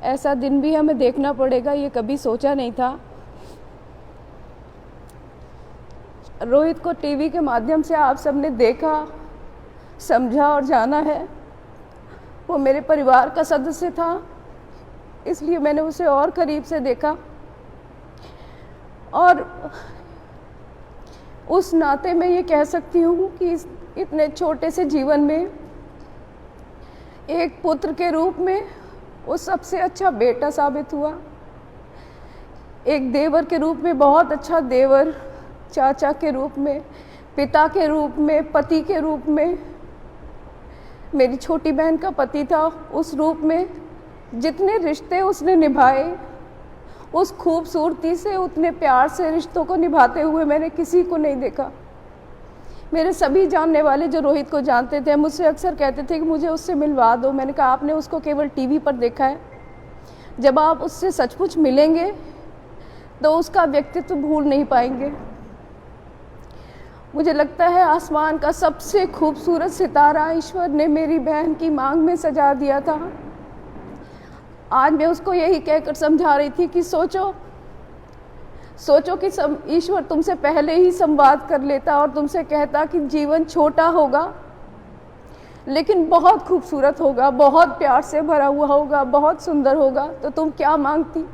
ऐसा दिन भी हमें देखना पड़ेगा, ये कभी सोचा नहीं था। रोहित को टीवी के माध्यम से आप सबने देखा, समझा और जाना है। वो मेरे परिवार का सदस्य था, इसलिए मैंने उसे और करीब से देखा, और उस नाते मैं ये कह सकती हूँ कि इतने छोटे से जीवन में एक पुत्र के रूप में वो सबसे अच्छा बेटा साबित हुआ। एक देवर के रूप में बहुत अच्छा देवर, चाचा के रूप में, पिता के रूप में, पति के रूप में, मेरी छोटी बहन का पति था, उस रूप में जितने रिश्ते उसने निभाए, उस खूबसूरती से, उतने प्यार से रिश्तों को निभाते हुए मैंने किसी को नहीं देखा। मेरे सभी जानने वाले जो रोहित को जानते थे मुझसे अक्सर कहते थे कि मुझे उससे मिलवा दो। मैंने कहा आपने उसको केवल टीवी पर देखा है, जब आप उससे सचमुच मिलेंगे तो उसका व्यक्तित्व भूल नहीं पाएंगे। मुझे लगता है आसमान का सबसे खूबसूरत सितारा ईश्वर ने मेरी बहन की मांग में सजा दिया था। आज मैं उसको यही कहकर समझा रही थी कि सोचो कि ईश्वर तुमसे पहले ही संवाद कर लेता और तुमसे कहता कि जीवन छोटा होगा लेकिन बहुत खूबसूरत होगा, बहुत प्यार से भरा हुआ होगा, बहुत सुंदर होगा, तो तुम क्या मांगती?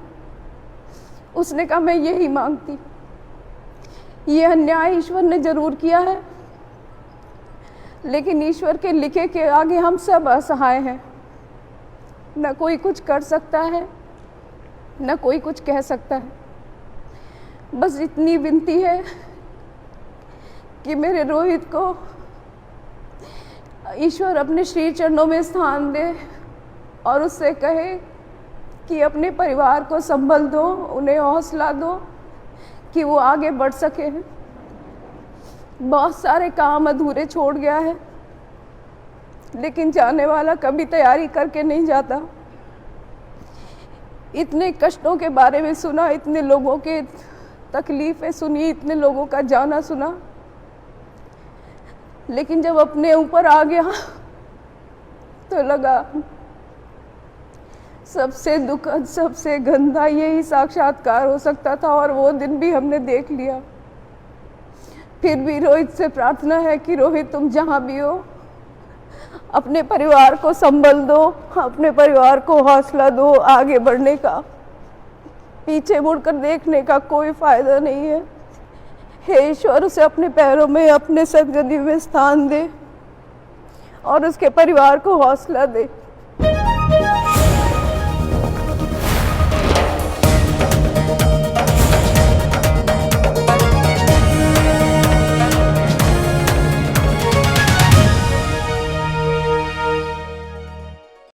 उसने कहा मैं यही मांगती। ये अन्याय ईश्वर ने जरूर किया है, लेकिन ईश्वर के लिखे के आगे हम सब असहाय हैं। न कोई कुछ कर सकता है, न कोई कुछ कह सकता है। बस इतनी विनती है कि मेरे रोहित को ईश्वर अपने श्री चरणों में स्थान दे और उससे कहे कि अपने परिवार को संभल दो, उन्हें हौसला दो कि वो आगे बढ़ सके। बहुत सारे काम अधूरे छोड़ गया है, लेकिन जाने वाला कभी तैयारी करके नहीं जाता। इतने कष्टों के बारे में सुना, इतने लोगों के तकलीफें सुनी, इतने लोगों का जाना सुना, लेकिन जब अपने ऊपर आ गया तो लगा सबसे दुखद, सबसे गंदा यही साक्षात्कार हो सकता था, और वो दिन भी हमने देख लिया। फिर भी रोहित से प्रार्थना है कि रोहित तुम जहाँ भी हो अपने परिवार को संभल दो, अपने परिवार को हौसला दो आगे बढ़ने का। पीछे मुड़कर देखने का कोई फायदा नहीं है। हे ईश्वर उसे अपने पैरों में, अपने सजगदी में स्थान दे और उसके परिवार को हौसला दे।